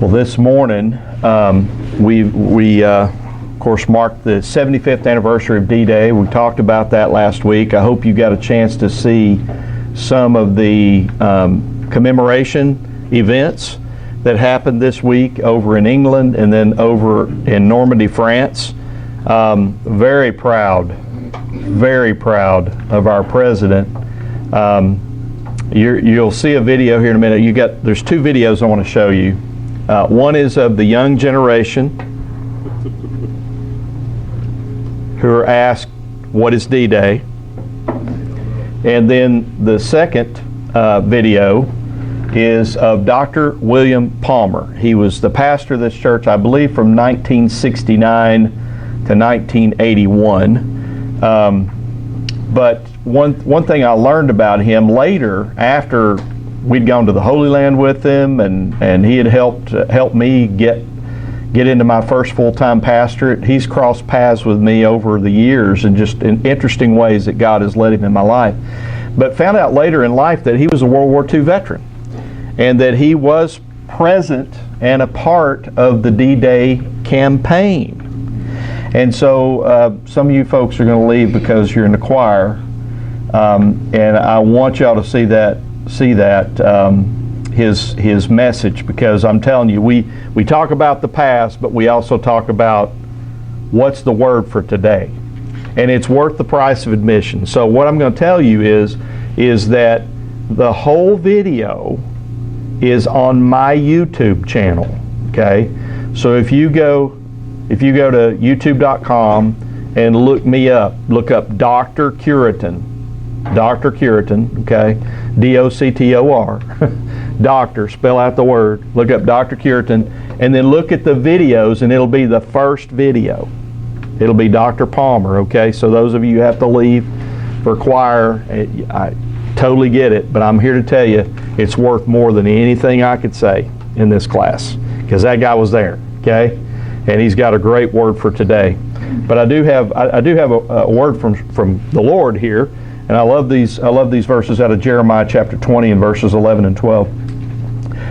Well, this morning we of course marked the 75th anniversary of D-Day. We talked about that last week. I hope you got a chance to see some of the commemoration events that happened this week over in England and then over in Normandy, France. Very proud of our president. You'll see a video here in a minute. There's two videos I want to show you. One is of the young generation who are asked, what is D-Day? And then the second video is of Dr. William Palmer. He was the pastor of this church, I believe, from 1969 to 1981. But one thing I learned about him later, after we'd gone to the Holy Land with him, and he had helped me get into my first full-time pastorate. He's crossed paths with me over the years and just in interesting ways that God has led him in my life. But found out later in life that he was a World War II veteran and that he was present and a part of the D-Day campaign. And so some of you folks are going to leave because you're in the choir, and I want y'all to see that his message, because I'm telling you, we talk about the past, but we also talk about what's the word for today, and it's worth the price of admission. So what I'm going to tell you is that the whole video is on my YouTube channel. Okay, so if you go to youtube.com and look up Dr. Cureton. Dr. Cureton, okay, D-O-C-T-O-R, Doctor, spell out the word, look up Dr. Cureton, and then look at the videos, and it'll be the first video. It'll be Dr. Palmer, okay? So those of you who have to leave for choir, I totally get it, but I'm here to tell you it's worth more than anything I could say in this class, because that guy was there, okay? And he's got a great word for today. But I do have a word from the Lord here. And I love these verses out of Jeremiah chapter 20 and verses 11 and 12.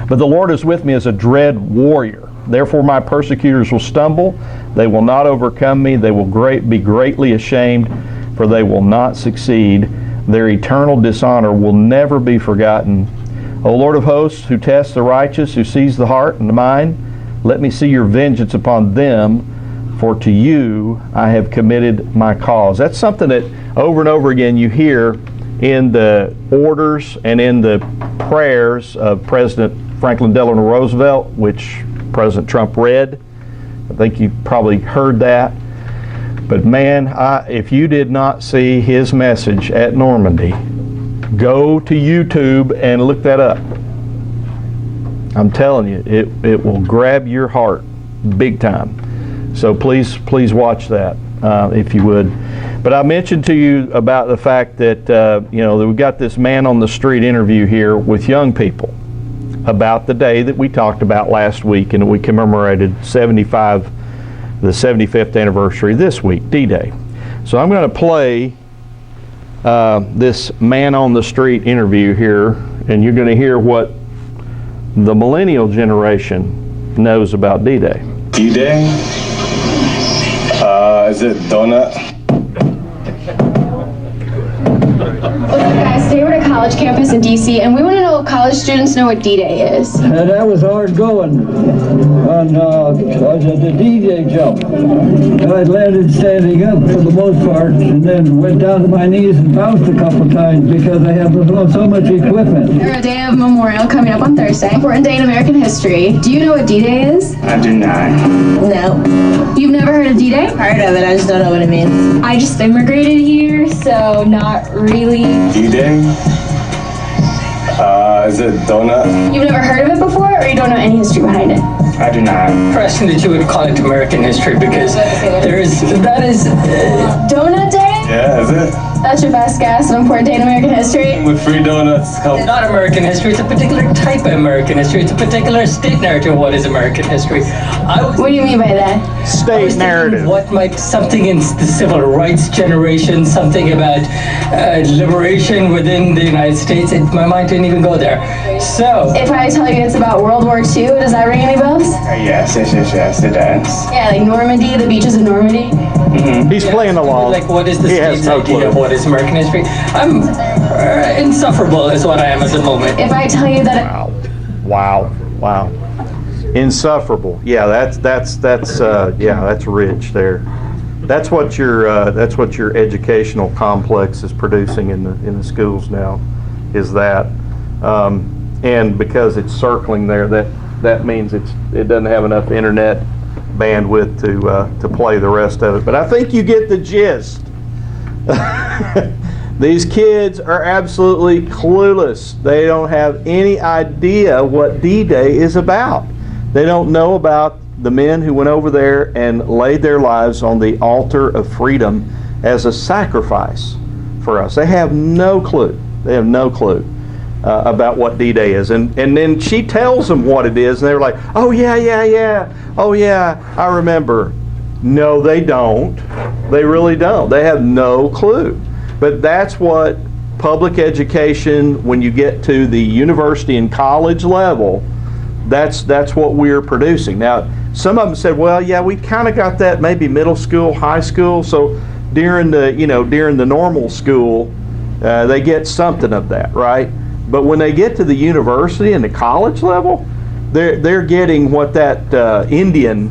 But the Lord is with me as a dread warrior. Therefore my persecutors will stumble. They will not overcome me. They will be greatly ashamed, for they will not succeed. Their eternal dishonor will never be forgotten. O Lord of hosts, who tests the righteous, who sees the heart and the mind, let me see your vengeance upon them, for to you I have committed my cause. That's something that over and over again you hear in the orders and in the prayers of President Franklin Delano Roosevelt, which President Trump read. I think you probably heard that. But man, if you did not see his message at Normandy, go to YouTube and look that up. I'm telling you, it will grab your heart big time. So please watch that if you would. But I mentioned to you about the fact that that we've got this man on the street interview here with young people about the day that we talked about last week, and we commemorated the 75th anniversary this week, D-Day. So I'm going to play this man on the street interview here, and you're going to hear what the millennial generation knows about D-Day. D-Day? Is it donut? What's up, guys? Today we're at a college campus in D.C. and we want to know if college students know what D-Day is. That was hard going on the D-Day jump. I landed standing up for the most part, and then went down to my knees and bounced a couple times because I have so much equipment. There's a day of memorial coming up on Thursday. Important day in American history. Do you know what D-Day is? I do not. No. You've never heard of D-Day? Heard of it, I just don't know what it means. I just immigrated here, so not really. D-Day? Is it donut? You've never heard of it before, or you don't know any history behind it? I do not. Impression that you would call it American history, because that is Donut Day? Yeah, is it? That's your best guess, an important day in American history? With free donuts. It's not American history, it's a particular type of American history. It's a particular state narrative of what is American history. What do you mean by that? State narrative. What might something in the civil rights generation, something about liberation within the United States, my mind didn't even go there. So, If I tell you it's about World War II, does that ring any bells? Yes, the dance. Yeah, like Normandy, the beaches of Normandy. He's playing along. Like, what is the He has state's no idea clue. of what is American history? I'm insufferable is what I am at the moment. If I tell you that Wow. Insufferable. Yeah, that's rich there. That's what your educational complex is producing in the schools now, is that, and because it's circling there, that means it doesn't have enough internet bandwidth to play the rest of it. But I think you get the gist. These kids are absolutely clueless. They don't have any idea what D-Day is about. They don't know about the men who went over there and laid their lives on the altar of freedom as a sacrifice for us. They have no clue. They have no clue about what D-Day is. And then she tells them what it is, and they're like, oh yeah. Oh yeah, I remember. No, they don't. They really don't. They have no clue. But that's what public education, when you get to the university and college level, that's what we're producing. Now, some of them said, well, yeah, we kind of got that maybe middle school, high school, so during the normal school, they get something of that, right? But when they get to the university and the college level, they're getting what that Indian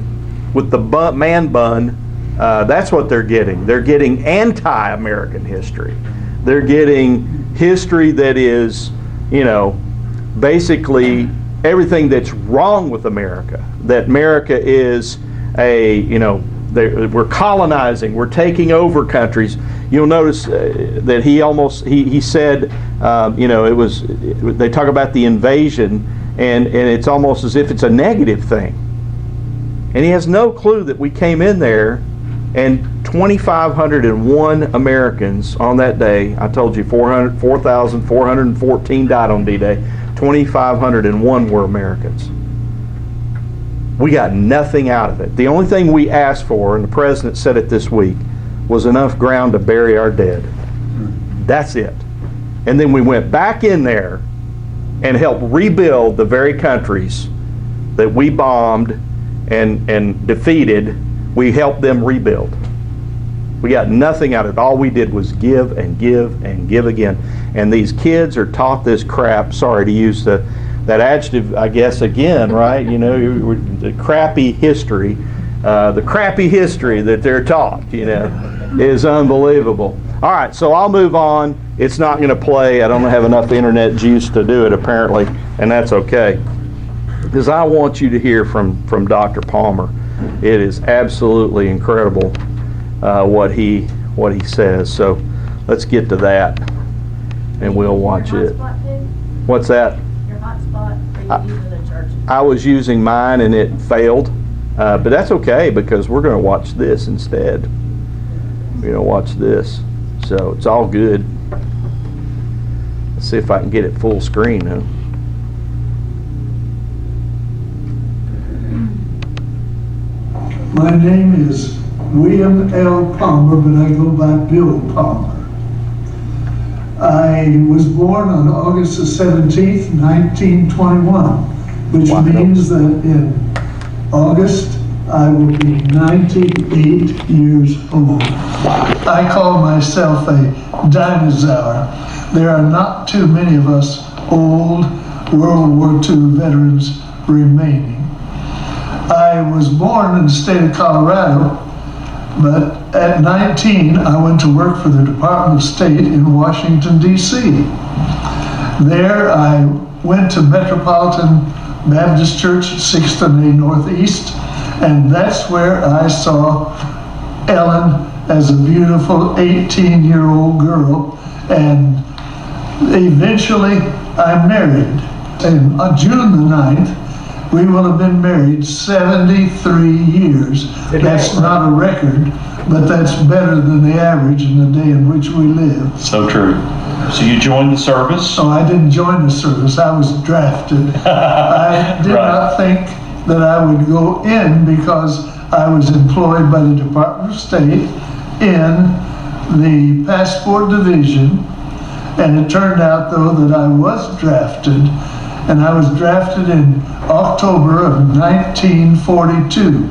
with the man bun, that's what they're getting. They're getting anti-American history. They're getting history that is, basically everything that's wrong with America. That America is we're colonizing, we're taking over countries. You'll notice that he said, they talk about the invasion, and it's almost as if it's a negative thing. And he has no clue that we came in there and 2,501 Americans on that day. I told you 4,414 died on D-Day. 2,501 were Americans. We got nothing out of it. The only thing we asked for, and the president said it this week, was enough ground to bury our dead. That's it. And then we went back in there and helped rebuild the very countries that we bombed and defeated. We helped them rebuild. We got nothing out of it. All we did was give and give and give again. And these kids are taught this crap, sorry to use that adjective, I guess, again, right? The crappy history. The crappy history that they're taught, is unbelievable. All right, so I'll move on. It's not going to play. I don't have enough internet juice to do it, apparently, and that's okay. Because I want you to hear from Dr. Palmer. It is absolutely incredible what he says. So let's get to that, and we'll watch it. What's that? Your hotspot, are you using a church? I was using mine and it failed, but that's okay because we're going to watch this instead. We're going to watch this, so it's all good. Let's see if I can get it full screen, huh? My name is William L. Palmer, but I go by Bill Palmer. I was born on August the 17th, 1921, which means that in August I will be 98 years old. I call myself a dinosaur. There are not too many of us old World War II veterans remaining. I was born in the state of Colorado, but at 19 I went to work for the Department of State in Washington, D.C. There I went to Metropolitan Baptist Church at 6th and A Northeast, and that's where I saw Ellen as a beautiful 18-year-old girl, and eventually I married. And on June the 9th, we will have been married 73 years. That's not a record, but that's better than the average in the day in which we live. So true. So you joined the service? So I didn't join the service, I was drafted. I did not think that I would go in because I was employed by the Department of State in the Passport Division, and it turned out though that I was drafted, and I was drafted in October of 1942.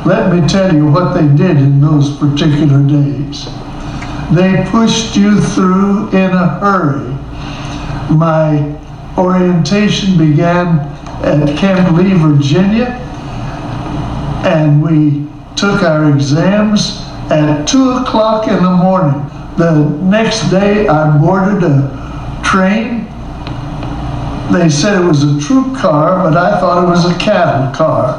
Let me tell you what they did in those particular days. They pushed you through in a hurry. My orientation began at Camp Lee, Virginia, and we took our exams at 2 o'clock in the morning. The next day I boarded a train. They said it was a troop car, but I thought it was a cattle car.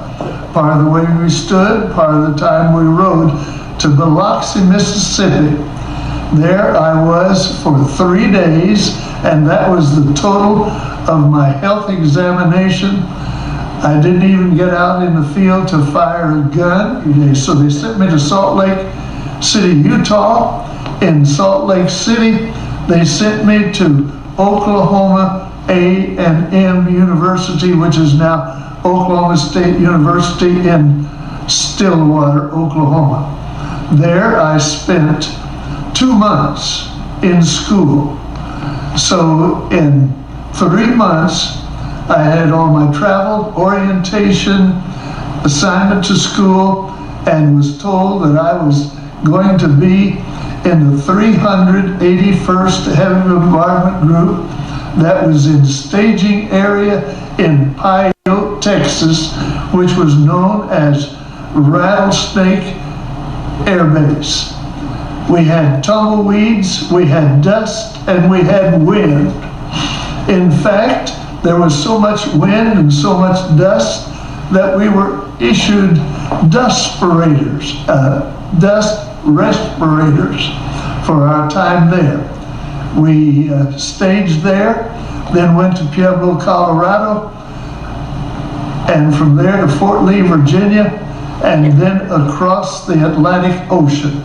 Part of the way we stood, part of the time we rode to Biloxi, Mississippi. There I was for 3 days, and that was the total of my health examination. I didn't even get out in the field to fire a gun. So they sent me to Salt Lake City, Utah. In Salt Lake City, they sent me to Oklahoma A&M University, which is now Oklahoma State University in Stillwater, Oklahoma. There I spent 2 months in school. So in 3 months, I had all my travel, orientation, assignment to school, and was told that I was going to be in the 381st Heavy Bombardment Group that was in staging area in Pyote, Texas, which was known as Rattlesnake Air Base. We had tumbleweeds, we had dust, and we had wind. In fact, there was so much wind and so much dust that we were issued dust respirators for our time there. We staged there, then went to Pueblo, Colorado, and from there to Fort Lee, Virginia, and then across the Atlantic Ocean.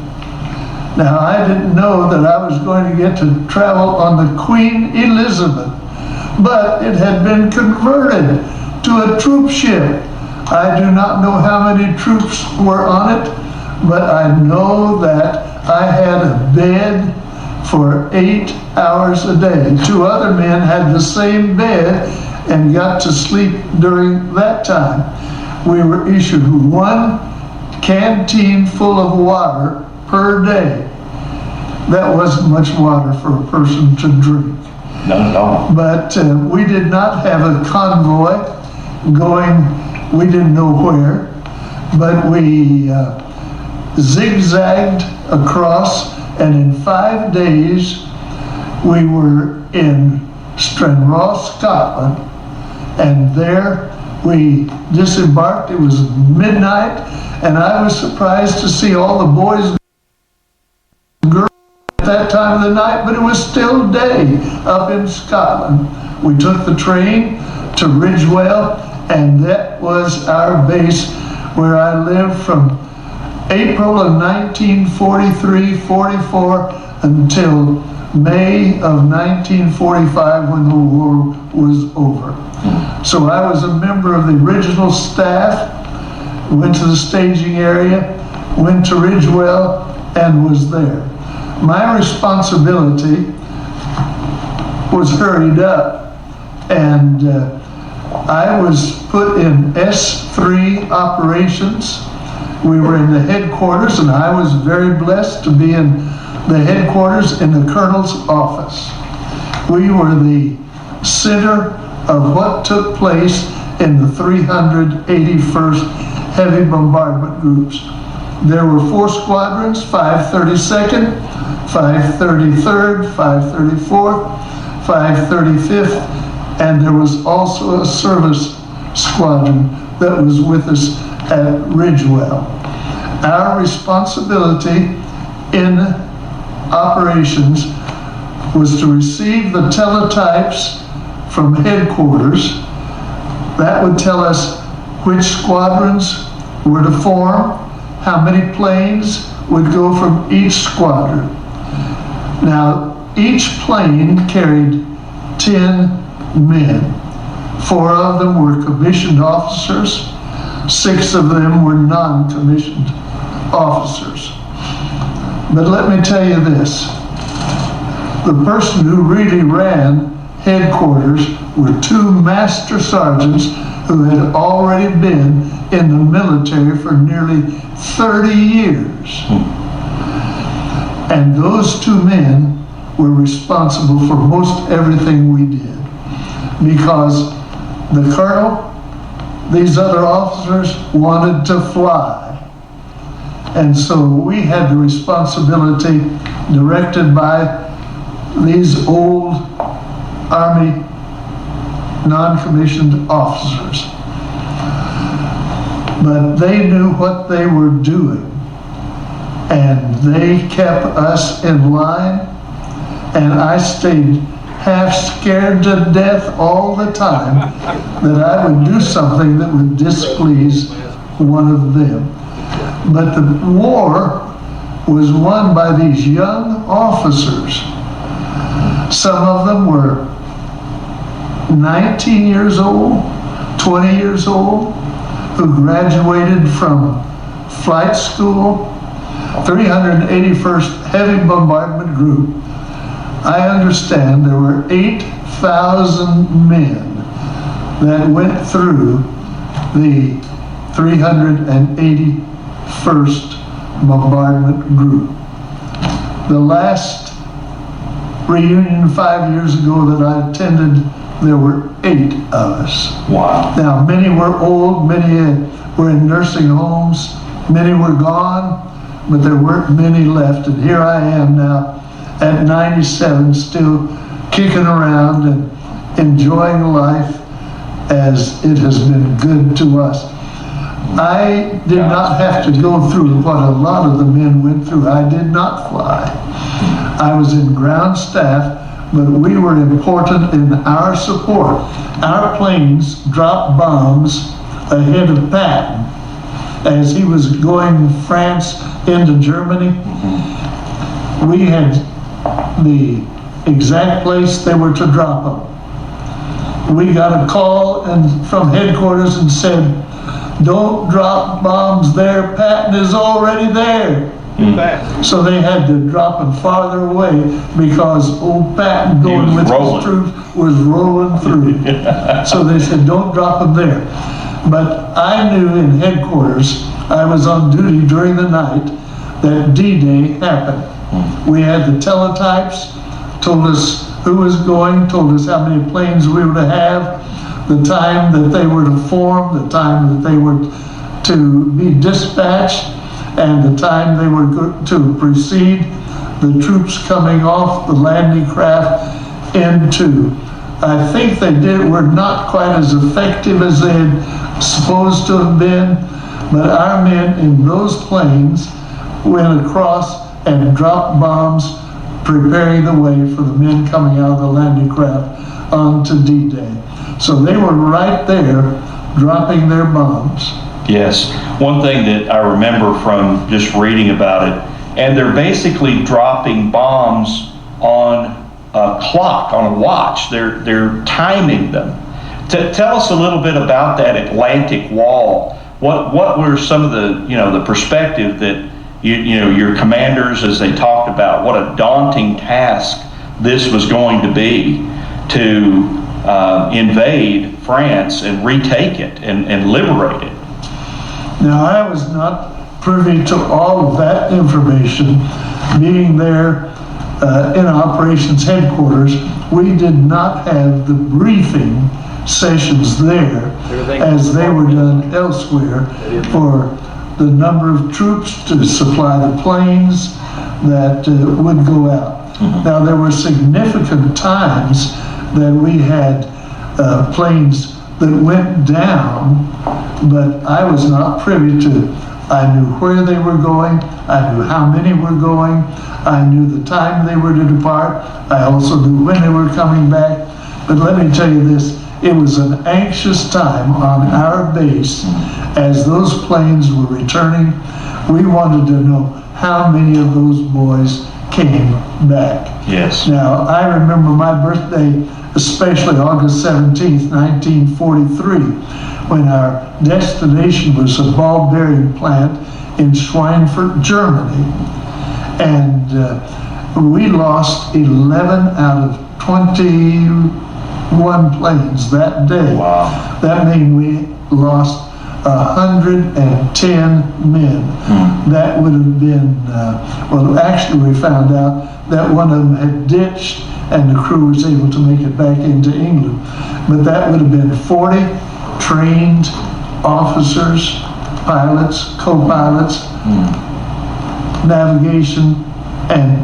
Now, I didn't know that I was going to get to travel on the Queen Elizabeth, but it had been converted to a troop ship. I do not know how many troops were on it, but I know that I had a bed for 8 hours a day. 2 other men had the same bed and got to sleep during that time. We were issued 1 canteen full of water per day. That wasn't much water for a person to drink. Not at all. But we did not have a convoy going, we didn't know where, but we zigzagged across, and in 5 days we were in Stranraer, Scotland, and there we disembarked. It was midnight, and I was surprised to see all the boys and girls at that time of the night, but it was still day up in Scotland. We took the train to Ridgewell, and that was our base where I lived from April of 1943-44 until May of 1945 when the war was over. So I was a member of the original staff, went to the staging area, went to Ridgewell, and was there. My responsibility was hurried up, and I was put in S3 operations. We were in the headquarters, and I was very blessed to be in the headquarters in the colonel's office. We were the center of what took place in the 381st Heavy Bombardment Groups. There were 4 squadrons, 532nd, 533rd, 534th, 535th, and there was also a service squadron that was with us at Ridgewell. Our responsibility in operations was to receive the teletypes from headquarters. That would tell us which squadrons were to form, how many planes would go from each squadron. Now, each plane carried 10 men. 4 of them were commissioned officers, 6 of them were non-commissioned officers. But let me tell you this, the person who really ran headquarters were two master sergeants who had already been in the military for nearly 30 years. And those two men were responsible for most everything we did. Because the colonel, these other officers wanted to fly. And so we had the responsibility, directed by these old Army non-commissioned officers. But they knew what they were doing, and they kept us in line, and I stayed half scared to death all the time that I would do something that would displease one of them. But the war was won by these young officers. Some of them were 19 years old, 20 years old, who graduated from flight school, 381st Heavy Bombardment Group. I understand there were 8,000 men that went through the 381st Bombardment Group. The last reunion 5 years ago that I attended, there were 8 of us. Wow. Now, many were old, many were in nursing homes, many were gone, but there weren't many left. And here I am now at 97, still kicking around and enjoying life as it has been good to us. I did not have to go through what a lot of the men went through. I did not fly. I was in ground staff, but we were important in our support. Our planes dropped bombs ahead of Patton as he was going from France into Germany. We had the exact place they were to drop them. We got a call from headquarters and said, "Don't drop bombs there, Patton is already there." So they had to drop them farther away because old Patton going with his troops was rolling through. So they said, "Don't drop them there." But I knew in headquarters, I was on duty during the night, that D-Day happened. We had the teletypes, told us who was going, told us how many planes we were to have, the time that they were to form, the time that they were to be dispatched, and the time they were to precede the troops coming off the landing craft into. I think were not quite as effective as they had supposed to have been, but our men in those planes went across and dropped bombs, preparing the way for the men coming out of the landing craft onto D-Day. So they were right there dropping their bombs. Yes. One thing that I remember from just reading about it, and they're basically dropping bombs on a clock, on a watch. They're timing them. Tell us a little bit about that Atlantic Wall. What were some of the perspective that your commanders, as they talked about, what a daunting task this was going to be to invade France and retake it and liberate it. Now, I was not privy to all of that information. Being there in operations headquarters, we did not have the briefing sessions there as they were done elsewhere for the number of troops to supply the planes that would go out. Now, there were significant times that we had planes that went down, but I was not privy to. I knew where they were going, I knew how many were going, I knew the time they were to depart, I also knew when they were coming back. But let me tell you this, it was an anxious time on our base as those planes were returning. We wanted to know how many of those boys came back. Yes. Now, I remember my birthday, especially August 17th, 1943, when our destination was a ball bearing plant in Schweinfurt, Germany. And we lost 11 out of 20 planes that day. Wow. That means we lost 110 men. That would have been, well, actually we found out that one of them had ditched and the crew was able to make it back into England. But that would have been 40 trained officers, pilots, co-pilots, navigation, and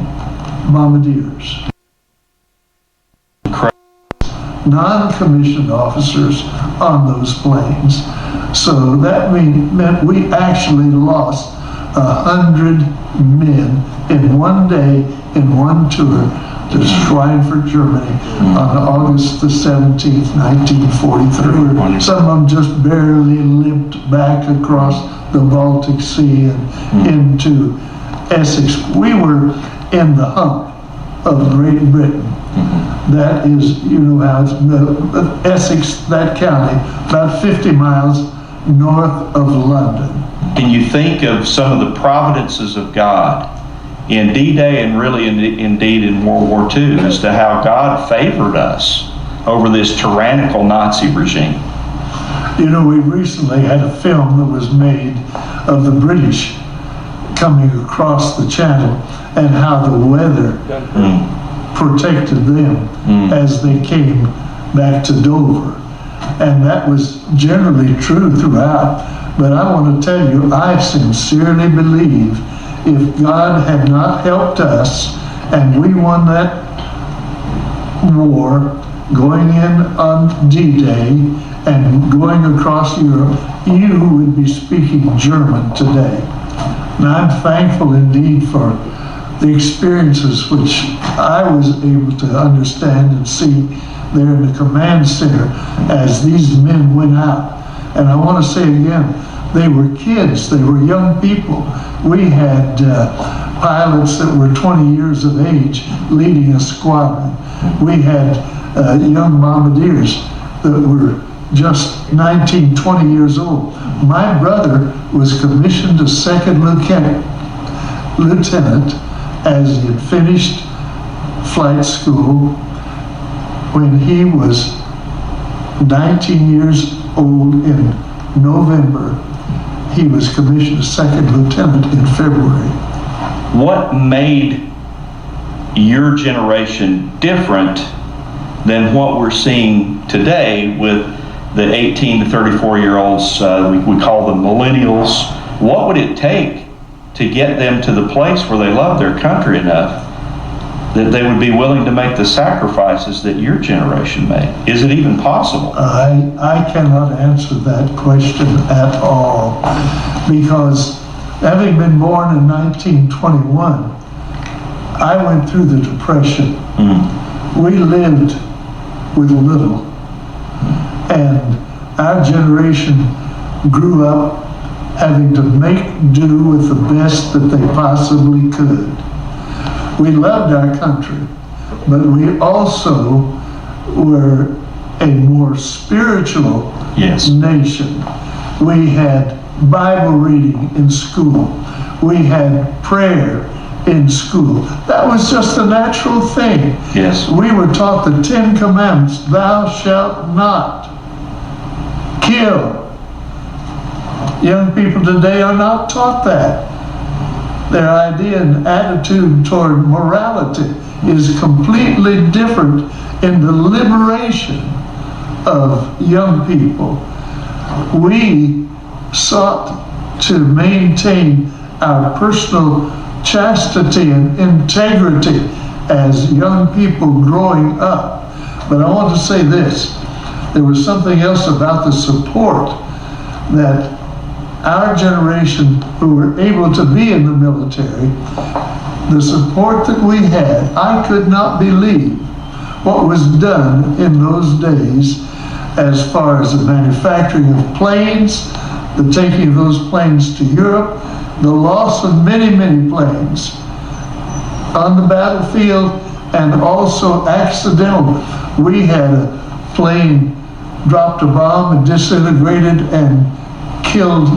bombardiers. Non-commissioned officers on those planes. So that meant we actually lost 100 men in one day, in one tour, to Schweinfurt, Germany, on August the 17th, 1943. Some of them just barely limped back across the Baltic Sea and into Essex. We were in the hump of Great Britain. That is, you know how it's, Essex, that county, about 50 miles north of London. Can you think of some of the providences of God in D-Day and really indeed in World War II as to how God favored us over this tyrannical Nazi regime? You know, we recently had a film that was made of the British coming across the channel and how the weather protected them as they came back to Dover. And that was generally true throughout. But I want to tell you, I sincerely believe if God had not helped us and we won that war going in on D-Day and going across Europe, you would be speaking German today. And I'm thankful indeed for the experiences which I was able to understand and see there in the command center as these men went out. And I want to say again, they were kids, they were young people. We had pilots that were 20 years of age leading a squadron. We had young bombardiers that were just 19, 20 years old. My brother was commissioned a second lieutenant as he had finished flight school. When he was 19 years old in November, he was commissioned a second lieutenant in February. What made your generation different than what we're seeing today with the 18 to 34-year-olds, we call them millennials? What would it take to get them to the place where they love their country enough that they would be willing to make the sacrifices that your generation made? Is it even possible? I cannot answer that question at all, because having been born in 1921, I went through the Depression. We lived with little, and our generation grew up having to make do with the best that they possibly could. We loved our country, but we also were a more spiritual nation. We had Bible reading in school. We had prayer in school. That was just a natural thing. Yes. We were taught the 10 Commandments. Thou shalt not kill. Young people today are not taught that. Their idea and attitude toward morality is completely different in the liberation of young people. We sought to maintain our personal chastity and integrity as young people growing up. But I want to say this, there was something else about the support that our generation who were able to be in the military, the support that we had, I could not believe what was done in those days as far as the manufacturing of planes, the taking of those planes to Europe, the loss of many, many planes on the battlefield, and also accidental. We had a plane dropped a bomb and disintegrated and killed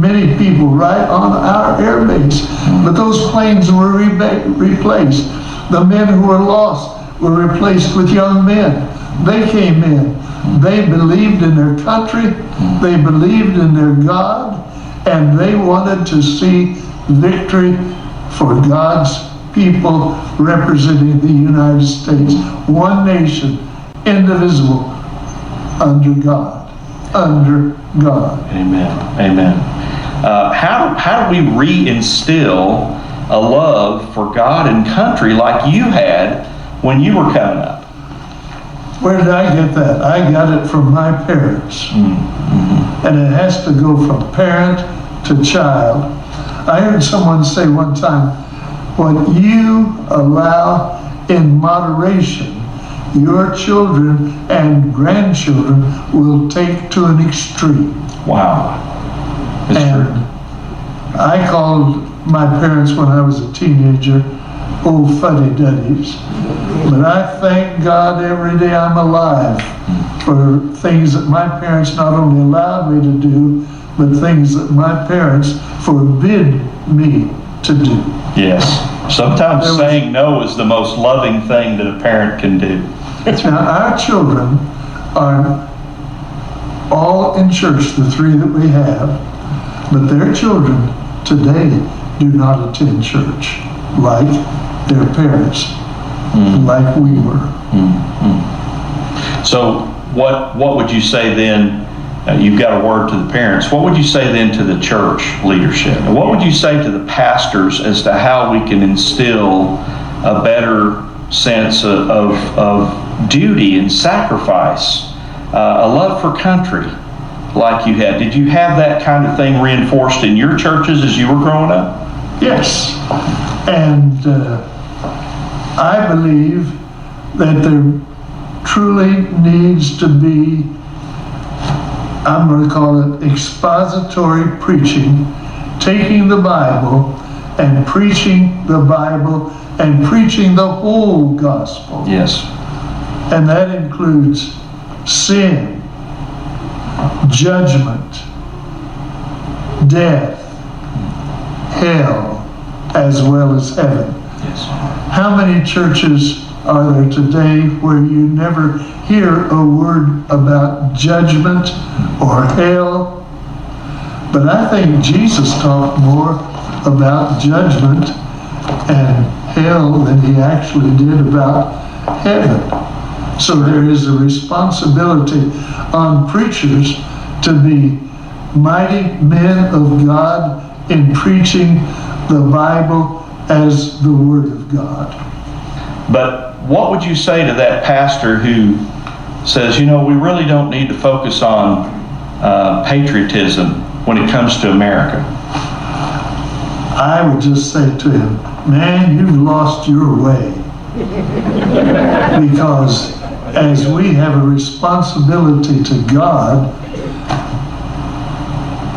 many people right on our air base. But those planes were replaced. The men who were lost were replaced with young men. They came in. They believed in their country. They believed in their God. And they wanted to see victory for God's people representing the United States. One nation, indivisible, under God. Under God. Amen. Amen. How do we reinstill a love for God and country like you had when you were coming up? Where did I get that? I got it from my parents. Mm-hmm. And it has to go from parent to child. I heard someone say one time, what you allow in moderation, your children and grandchildren will take to an extreme. Wow. That's and true. I called my parents when I was a teenager old fuddy-duddies. But I thank God every day I'm alive for things that my parents not only allowed me to do, but things that my parents forbid me to do. Yes. Sometimes saying no is the most loving thing that a parent can do. Now, our children are all in church, the three that we have, but their children today do not attend church like their parents, like we were. So what would you say then? You've got a word to the parents. What would you say then to the church leadership? And what would you say to the pastors as to how we can instill a better sense of duty and sacrifice, a love for country like you had? Did you have that kind of thing reinforced in your churches as you were growing up? Yes. And I believe that there truly needs to be, I'm going to call it expository preaching, taking the Bible and preaching the Bible and preaching the whole gospel. Yes. And that includes sin, judgment, death, hell, as well as heaven. Yes. How many churches are there today where you never hear a word about judgment or hell? But I think Jesus talked more about judgment and hell than he actually did about heaven. So there is a responsibility on preachers to be mighty men of God in preaching the Bible as the Word of God. But what would you say to that pastor who says, you know, we really don't need to focus on patriotism when it comes to America? I would just say to him, man, you've lost your way. Because as we have a responsibility to God,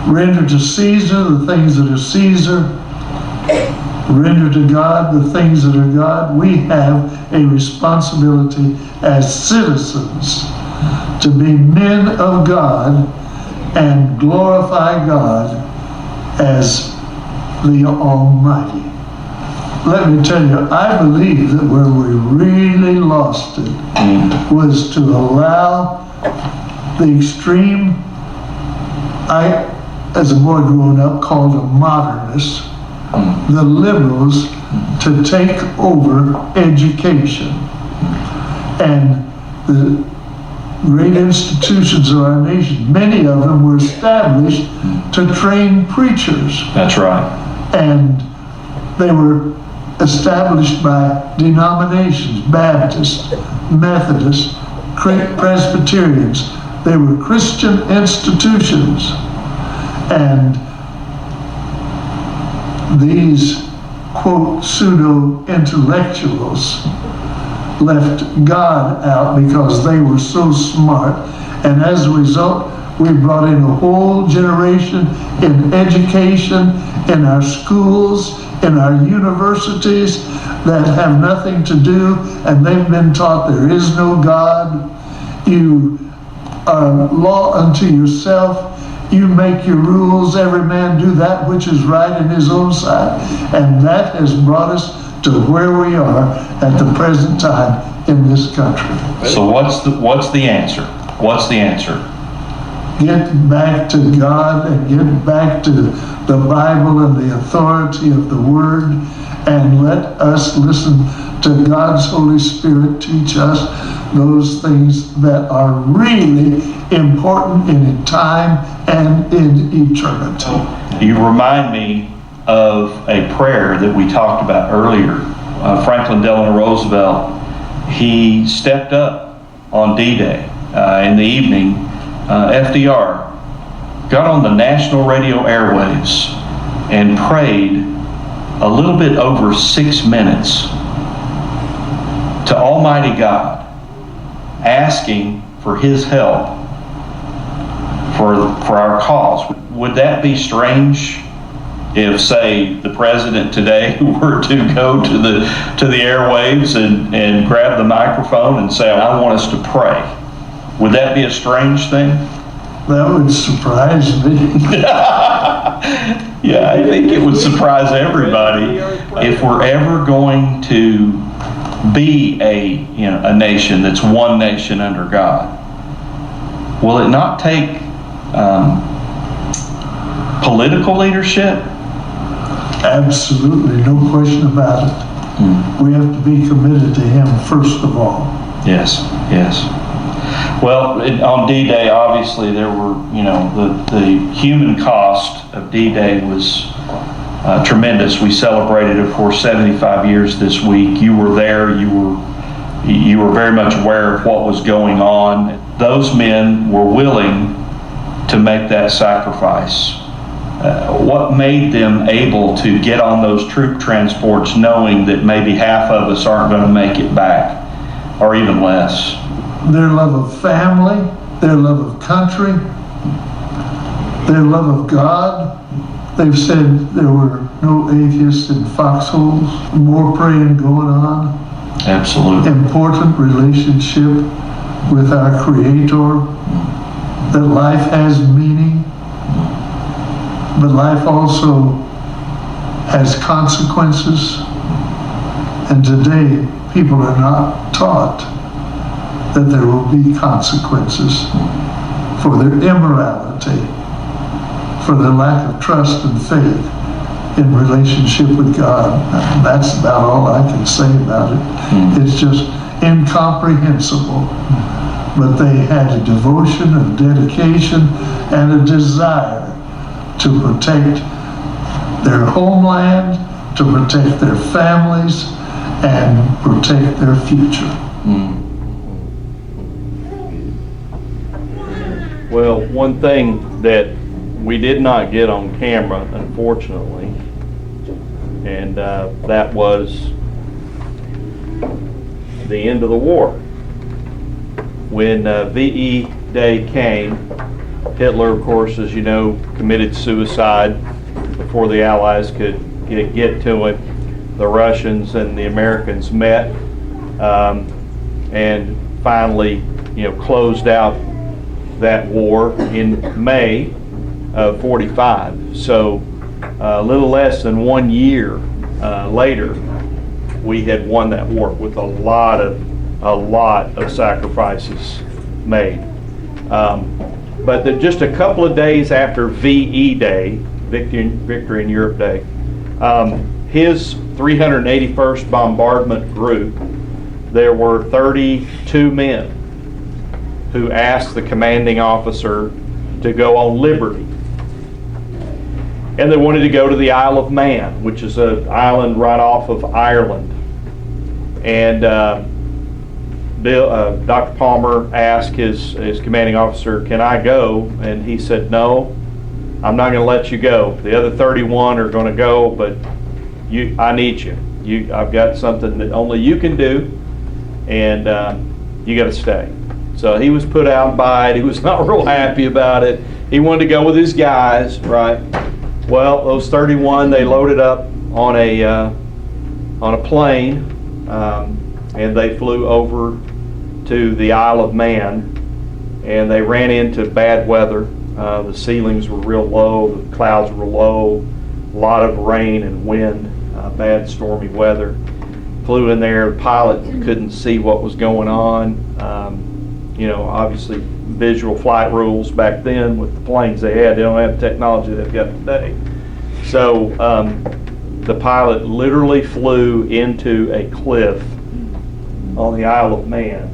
render to Caesar the things that are Caesar, render to God the things that are God. We have a responsibility as citizens to be men of God and glorify God as the Almighty. Let me tell you, I believe that where we really lost it was to allow the extreme, I, as a boy growing up, called a modernist, the liberals, to take over education. And the great institutions of our nation, many of them were established to train preachers. That's right. And they were established by denominations, Baptists, Methodists, Presbyterians. They were Christian institutions. And these, quote, pseudo-intellectuals left God out because they were so smart. And as a result, we brought in a whole generation in education, in our schools, in our universities that have nothing to do, and they've been taught there is no God. You are law unto yourself. You make your rules. Every man do that which is right in his own sight. And that has brought us to where we are at the present time in this country. So what's the answer? What's the answer? Get back to God and get back to the Bible and the authority of the Word, and let us listen to God's Holy Spirit teach us those things that are really important in time and in eternity. You remind me of a prayer that we talked about earlier. Franklin Delano Roosevelt, he stepped up on D-Day in the evening. FDR got on the national radio airwaves and prayed a little bit over 6 minutes to Almighty God, asking for His help for our cause. Would that be strange if, say, the president today were to go to the airwaves and grab the microphone and say, I want us to pray? Would that be a strange thing? That would surprise me. Yeah, I think it would surprise everybody if we're ever going to be a nation that's one nation under God. Will it not take political leadership? Absolutely, no question about it. We have to be committed to Him first of all. Yes, yes. Well, on D-Day, obviously, there were, the human cost of D-Day was tremendous. We celebrated, of course, 75 years this week. You were there. You were very much aware of what was going on. Those men were willing to make that sacrifice. What made them able to get on those troop transports knowing that maybe half of us aren't going to make it back, or even less? Their love of family, their love of country, their love of God. They've said there were no atheists in foxholes, more praying going on. Absolutely. Important relationship with our Creator, that life has meaning, but life also has consequences. And today, people are not taught that there will be consequences for their immorality, for their lack of trust and faith in relationship with God. That's about all I can say about it. It's just incomprehensible. But they had a devotion, a dedication, and a desire to protect their homeland, to protect their families, and protect their future. Well, one thing that we did not get on camera, unfortunately, and that was the end of the war. When VE Day came, Hitler, of course, as you know, committed suicide before the Allies could get to him. The Russians and the Americans met and finally, closed out that war in May of 45. So a little less than 1 year later, we had won that war with a lot of sacrifices made. But just a couple of days after VE Day, Victory in Europe Day, his 381st Bombardment Group, there were 32 men who asked the commanding officer to go on liberty. And they wanted to go to the Isle of Man, which is an island right off of Ireland. And Dr. Palmer asked his commanding officer, can I go? And he said, no, I'm not going to let you go. The other 31 are going to go, but I need you. I've got something that only you can do, and you got to stay. So he was put out by it. He was not real happy about it. He wanted to go with his guys, right? Well, those 31, they loaded up on a plane, and they flew over to the Isle of Man, and they ran into bad weather. The ceilings were real low, the clouds were low, a lot of rain and wind, bad stormy weather. flew in there. The pilot couldn't see what was going on. Obviously visual flight rules back then with the planes they had. They don't have the technology they've got today. So the pilot literally flew into a cliff on the Isle of Man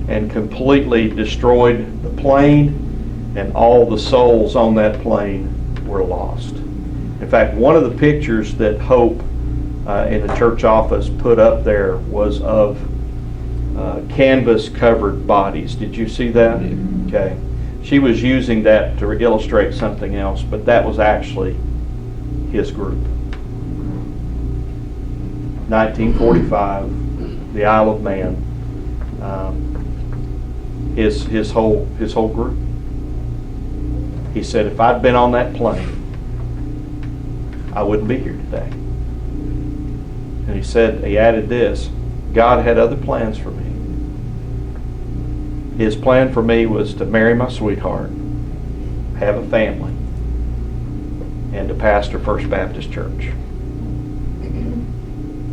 and completely destroyed the plane, and all the souls on that plane were lost. In fact, one of the pictures that Hope in the church office put up there was of canvas covered bodies. Did you see that? Okay. She was using that to illustrate something else, but that was actually his group. 1945, the Isle of Man. His whole group. He said, if I'd been on that plane, I wouldn't be here today. And he said, he added this, God had other plans for me. His plan for me was to marry my sweetheart, have a family, and to pastor First Baptist Church.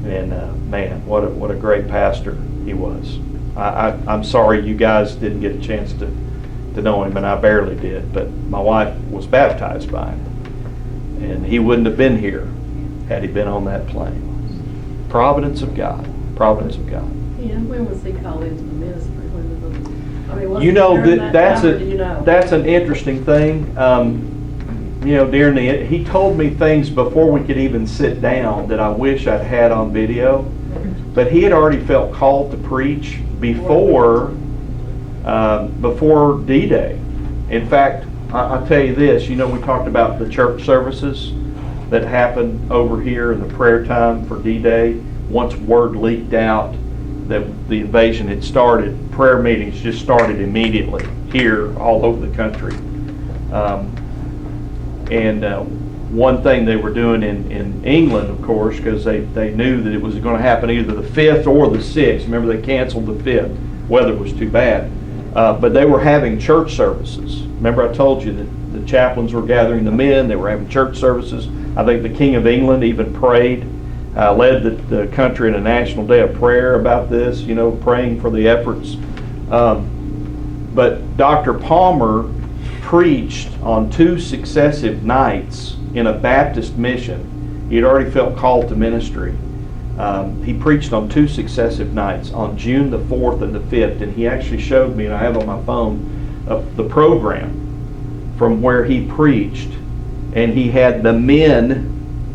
And man, what a great pastor he was. I'm sorry you guys didn't get a chance to know him, and I barely did, but my wife was baptized by him. And he wouldn't have been here had he been on that plane. Providence of God. Providence of God. Yeah, when was he called into the ministry? Was You know, during that that's time, or do you know? that's an interesting thing. During he told me things before we could even sit down that I wish I'd had on video. But he had already felt called to preach before D-Day. In fact, I'll tell you this. We talked about the church services that happened over here in the prayer time for D-Day. Once word leaked out that the invasion had started, prayer meetings just started immediately here all over the country. One thing they were doing in England, of course, because they knew that it was going to happen either the 5th or the 6th. Remember, they canceled the 5th. Weather was too bad. But they were having church services. Remember, I told you that the chaplains were gathering the men. They were having church services. I think the King of England even prayed, led the country in a national day of prayer about this, praying for the efforts. But Dr. Palmer preached on 2 successive nights in a Baptist mission. He had already felt called to ministry. He preached on 2 successive nights, on June the 4th and the 5th, and he actually showed me, and I have on my phone, the program from where he preached, and he had the men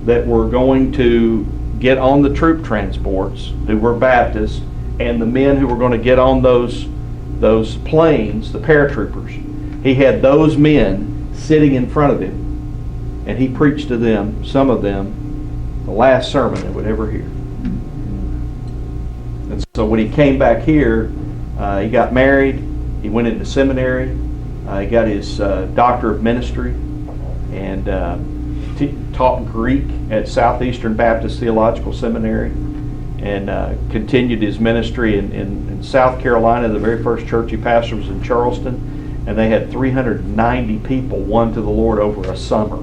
that were going to get on the troop transports who were Baptists, and the men who were going to get on those planes, the paratroopers. He had those men sitting in front of him, and he preached to them, some of them, the last sermon they would ever hear. And so when he came back here, he got married, he went into seminary, he got his Doctor of Ministry, and taught Greek at Southeastern Baptist Theological Seminary, and continued his ministry in South Carolina. The very first church he pastored was in Charleston, and they had 390 people won to the Lord over a summer,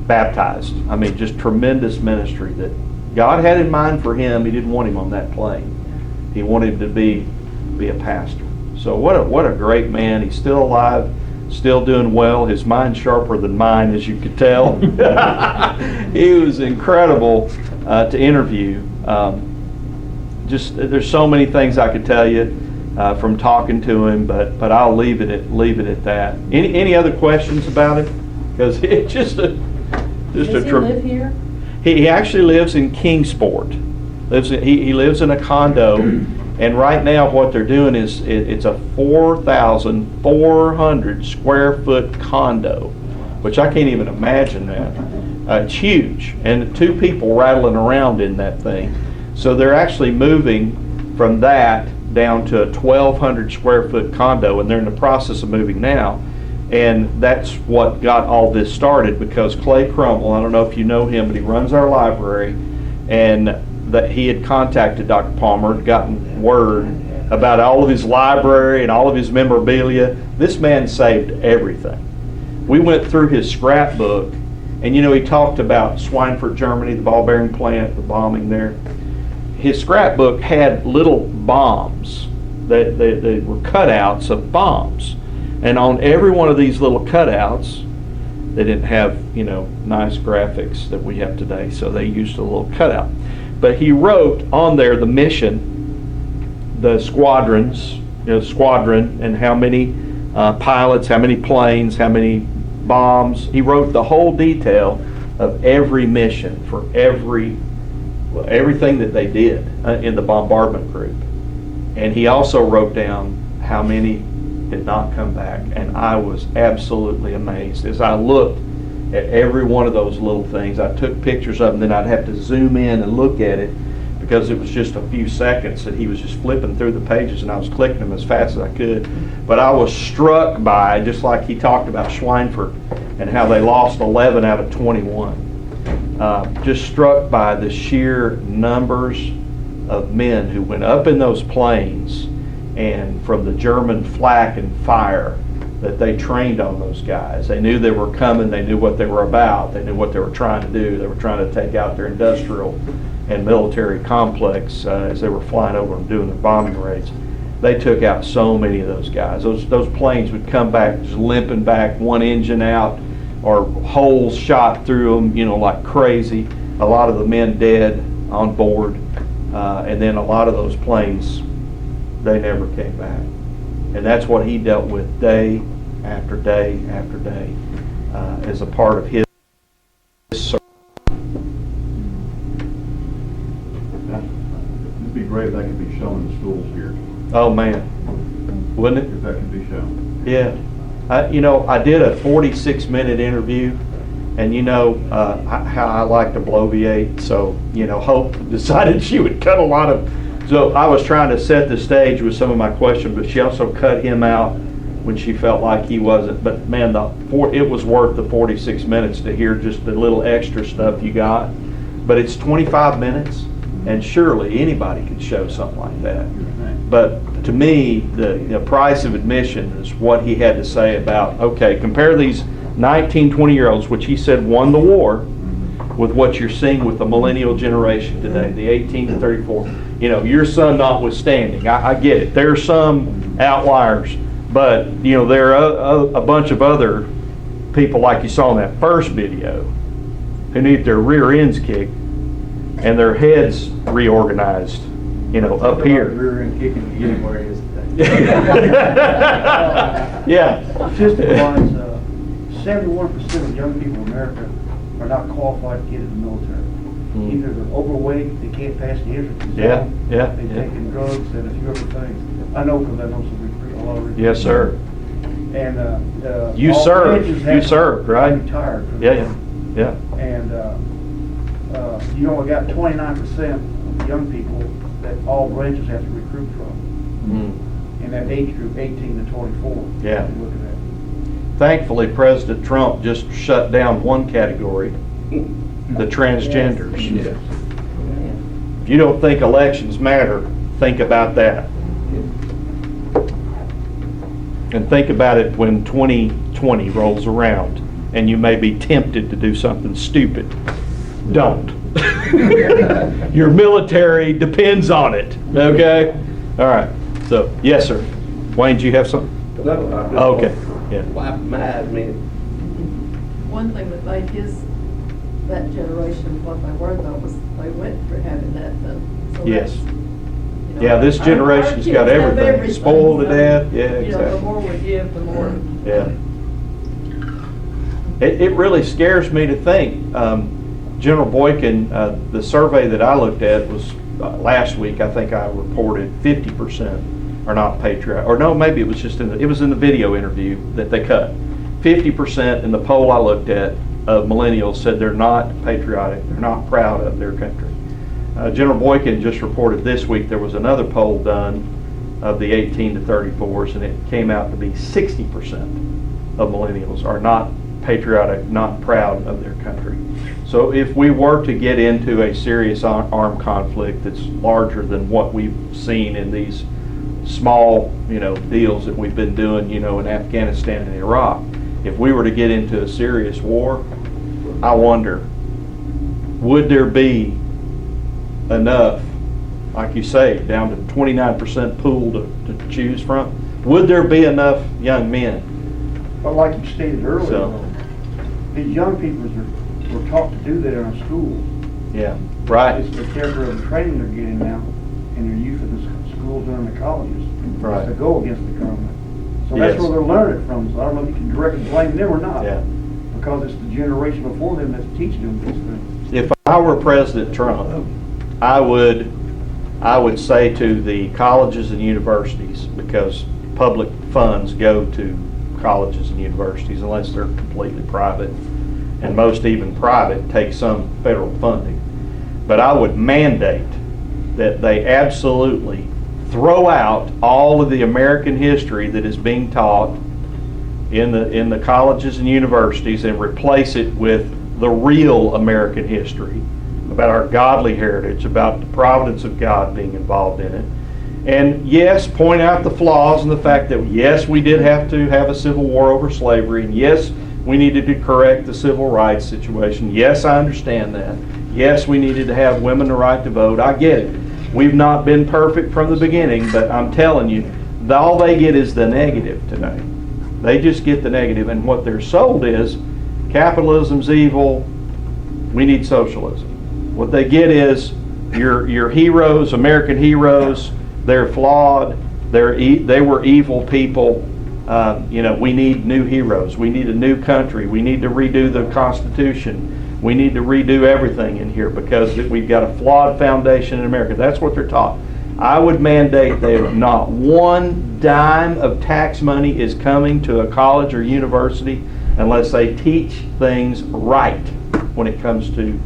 baptized. I mean, just tremendous ministry that God had in mind for him. He didn't want him on that plane. He wanted him to be a pastor. So what a great man. He's still alive, still doing well. His mind's sharper than mine, as you could tell. He was incredible to interview. There's so many things I could tell you from talking to him, but I'll leave it at that. Any other questions about it? Because it's just a Does he live here? He actually lives in Kingsport. He lives in a condo, and right now what they're doing is it's a 4,400 square foot condo, which I can't even imagine that. It's huge, and 2 people rattling around in that thing. So they're actually moving from that down to a 1,200 square foot condo, and they're in the process of moving now. And that's what got all this started, because Clay Crumble, I don't know if you know him, but he runs our library, and that he had contacted Dr. Palmer, gotten word about all of his library and all of his memorabilia. This man saved everything. We went through his scrapbook, and he talked about Schweinfurt, Germany, the ball bearing plant, the bombing there. his scrapbook had little bombs. They were cutouts of bombs. And on every one of these little cutouts, they didn't have, nice graphics that we have today, so they used a little cutout. But he wrote on there the mission, the squadrons, squadron, and how many pilots, how many planes, how many bombs. He wrote the whole detail of every mission for everything that they did in the bombardment group. And he also wrote down how many did not come back, and I was absolutely amazed as I looked at every one of those little things. I took pictures of them, then I'd have to zoom in and look at it because it was just a few seconds that he was just flipping through the pages, and I was clicking them as fast as I could. But I was struck by, just like he talked about Schweinfurt and how they lost 11 out of 21, just struck by the sheer numbers of men who went up in those planes, and from the German flak and fire that they trained on those guys. They knew they were coming, they knew what they were about, they knew what they were trying to do. They were trying to take out their industrial and military complex as they were flying over and doing their bombing raids. They took out so many of those guys. Those planes would come back just limping back, one engine out, or holes shot through them, like crazy. A lot of the men dead on board, and then a lot of those planes, they never came back. And that's what he dealt with day after day after day as a part of his service. It'd be great if that could be shown in the schools here. Oh man, wouldn't it? If that could be shown. Yeah. I did a 46-minute interview, and how I like to bloviate, so Hope decided she would cut a lot of. So I was trying to set the stage with some of my questions, but she also cut him out when she felt like he wasn't. But man, it was worth the 46 minutes to hear just the little extra stuff you got. But it's 25 minutes, and surely anybody could show something like that. But to me, the price of admission is what he had to say about, okay, compare these 19, 20-year-olds, which he said won the war, with what you're seeing with the millennial generation today, the 18 to 34. Your son notwithstanding, I get it. There are some outliers, but there are a bunch of other people like you saw in that first video who need their rear ends kicked and their heads reorganized, up here. Rear end kicking to get him where he is today. Yeah. Statistic-wise, 71% of young people in America are not qualified to get in the military. Either they're overweight, they can't pass the entrance exam, they've taken drugs and a few other things. I know because I know a lot of recruits. Yes, sir. And you served, right? Retired. Yeah. And you only got 29% of young people that all branches have to recruit from. In that age group, 18 to 24. Yeah. Look at that. Thankfully, President Trump just shut down one category, the transgenders. Yes. If you don't think elections matter, think about that. And think about it when 2020 rolls around and you may be tempted to do something stupid. Don't. Your military depends on it, okay? All right, so, yes, sir. Wayne, do you have something? No. Okay, yeah. One thing that made that generation what they were though was they went through having that done. So yes. This generation's got everything. Spoiled to death. Yeah, exactly. The more we give, the more. Yeah. It really scares me to think. General Boykin, the survey that I looked at was last week. I think I reported 50% are not patriotic. Or no, maybe it was just in the video interview that they cut. 50% in the poll I looked at of millennials said they're not patriotic, they're not proud of their country. General Boykin just reported this week there was another poll done of the 18 to 34s, and it came out to be 60% of millennials are not patriotic, not proud of their country. So if we were to get into a serious armed conflict that's larger than what we've seen in these small, deals that we've been doing, in Afghanistan and Iraq, if we were to get into a serious war, I wonder, would there be enough like you say, down to 29% pool to choose from. Would there be enough young men? But like you stated earlier, So- these young people were taught to do that in our schools. Yeah, right. It's the character of the training they're getting now in their youth in the schools and in the colleges. Right. To go against the government. So Yes. that's where they're learning it from. So I don't know if you can directly blame them or not. Yeah. Because it's the generation before them that's teaching them these things. If I were President Trump, I would say to the colleges and universities, because public funds go to colleges and universities unless they're completely private, and most even private take some federal funding. But I would mandate that they absolutely throw out all of the American history that is being taught in the colleges and universities and replace it with the real American history about our godly heritage, about the providence of God being involved in it. And yes, point out the flaws and the fact that yes, we did have to have a civil war over slavery, and yes, we needed to correct the civil rights situation. Yes, I understand that. Yes, we needed to have women the right to vote. I get it. We've not been perfect from the beginning, but I'm telling you, all they get is the negative today. They just get the negative, and what they're sold is capitalism's evil, we need socialism. What they get is your heroes, American heroes, they're flawed, they were evil people. We need new heroes. We need a new country. We need to redo the Constitution. We need to redo everything in here because we've got a flawed foundation in America. That's what they're taught. I would mandate that not one dime of tax money is coming to a college or university unless they teach things right when it comes to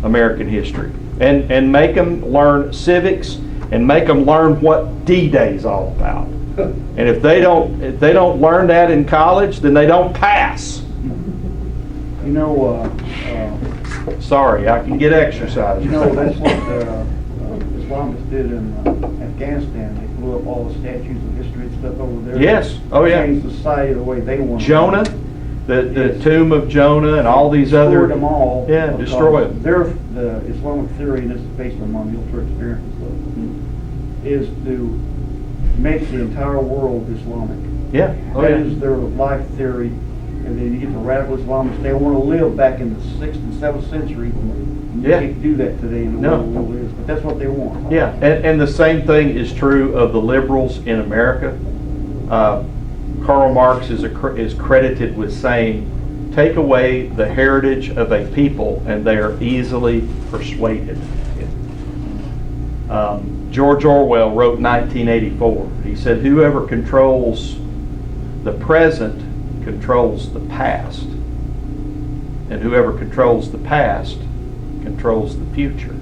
American history. And make them learn civics and make them learn what D-Day is all about. And if they don't learn that in college, then they don't pass. You know, Sorry, I can get exercise. you know, that's what Islamists did in Afghanistan. They blew up all the statues of history and stuff over there. Yes. Oh, yeah. Changed society the way they wanted. Jonah, the tomb of Jonah and all these Destroyed other... them all. Yeah, because destroy them. The Islamic theory, and this is based on my military experience and stuff, is to make the entire world Islamic. Yeah. Oh, That yeah. is their life theory. And then you get the radical Islamists, they want to live back in the 6th and 7th century. You Yeah. can't do that today in the No. world the world is, but that's what they want. Yeah, and the same thing is true of the liberals in America. Karl Marx is credited with saying, take away the heritage of a people and they are easily persuaded. George Orwell wrote 1984. He said, whoever controls the present controls the past, and whoever controls the past controls the future.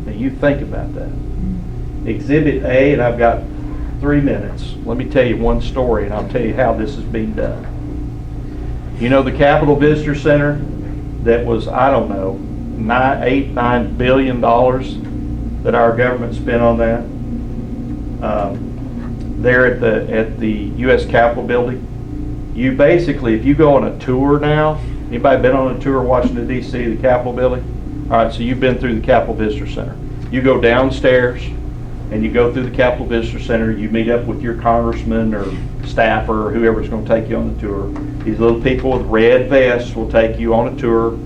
Now you think about that. Exhibit A, and I've got 3 minutes. Let me tell you one story, and I'll tell you how this is being done. You know the Capitol Visitor Center that was, I don't know, $9 billion that our government spent on that? There at the U.S. Capitol building. You basically, if you go on a tour now, anybody been on a tour Washington, D.C., the Capitol building? All right, so you've been through the Capitol Visitor Center. You go downstairs and you go through the Capitol Visitor Center, you meet up with your congressman or staffer or whoever's going to take you on the tour. These little people with red vests will take you on a tour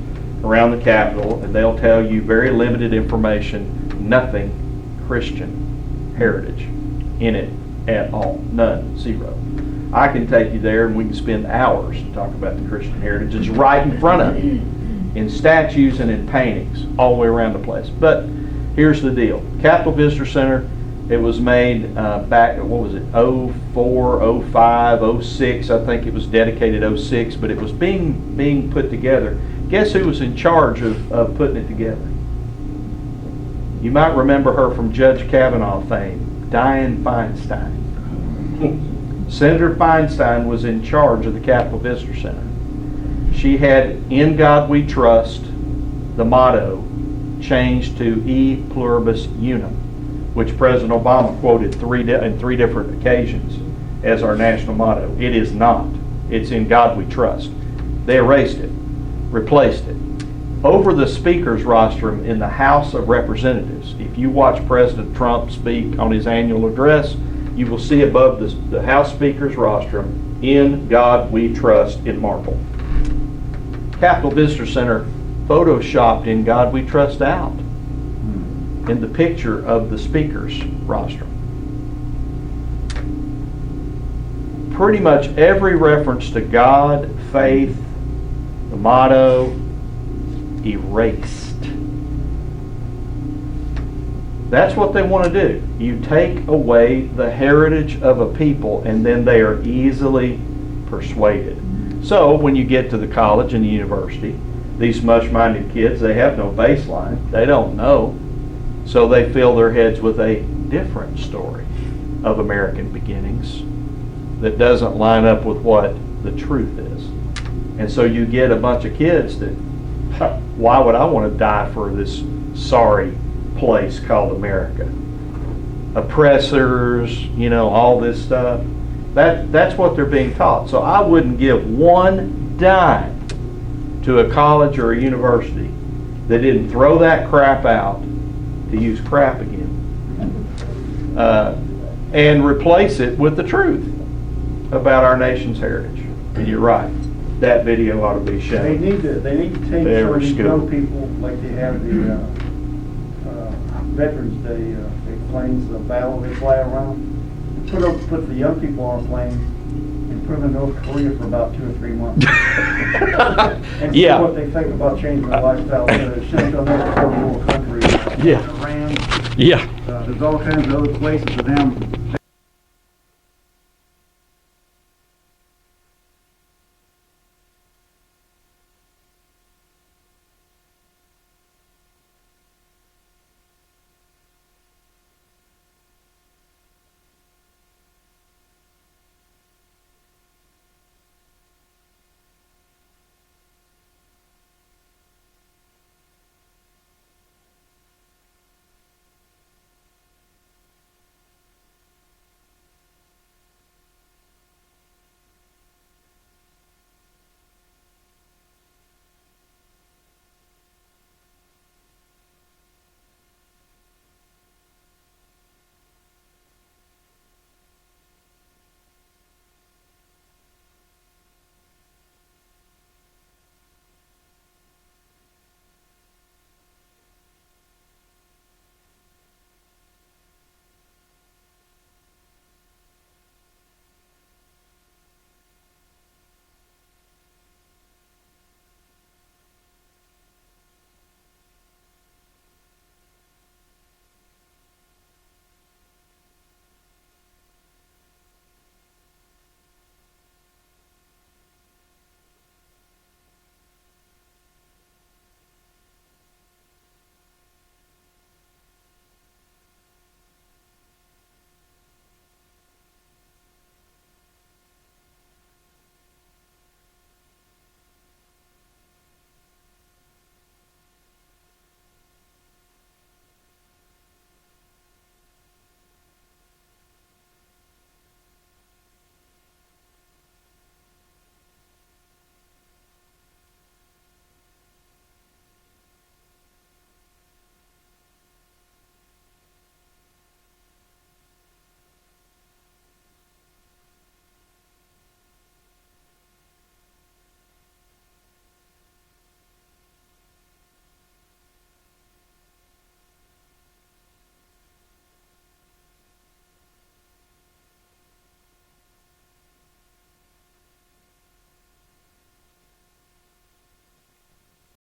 around the Capitol, and they'll tell you very limited information, nothing Christian heritage in it at all. None. Zero. I can take you there and we can spend hours to talk about the Christian heritage. It's right in front of you, in statues and in paintings, all the way around the place. But here's the deal. Capitol Visitor Center, it was made back, what was it, 04, 05, 06. I think it was dedicated 06, but it was being put together. Guess who was in charge of putting it together? You might remember her from Judge Kavanaugh fame, Dianne Feinstein. Senator Feinstein was in charge of the Capitol Visitor Center. She had "In God We Trust," the motto, changed to "E Pluribus Unum," which President Obama quoted in three different occasions as our national motto. It is not. It's "In God We Trust." They erased it, replaced it, over the speaker's rostrum in the House of Representatives. If you watch President Trump speak on his annual address, you will see above the House Speaker's rostrum, "In God We Trust" in marble. Capitol Visitor Center photoshopped "In God We Trust" out in the picture of the speaker's rostrum. Pretty much every reference to God, faith, the motto, erased. That's what they want to do. You take away the heritage of a people and then they are easily persuaded. So when you get to the college and the university, these mush-minded kids, they have no baseline. They don't know. So they fill their heads with a different story of American beginnings that doesn't line up with what the truth is. And so you get a bunch of kids that, why would I want to die for this sorry place called America? Oppressors, you know, all this stuff. That's what they're being taught. So I wouldn't give one dime to a college or a university that didn't throw that crap out, to use crap again, and replace it with the truth about our nation's heritage. And you're right. That video ought to be shown. They need to take some of these young people, like they have the Veterans Day, the planes, the battle they fly around, and put the young people on a plane and put them in North Korea for about 2 or 3 months. And see what they think about changing their lifestyle. It's just another third world country. Yeah. Iran. Yeah. There's all kinds of other places for them.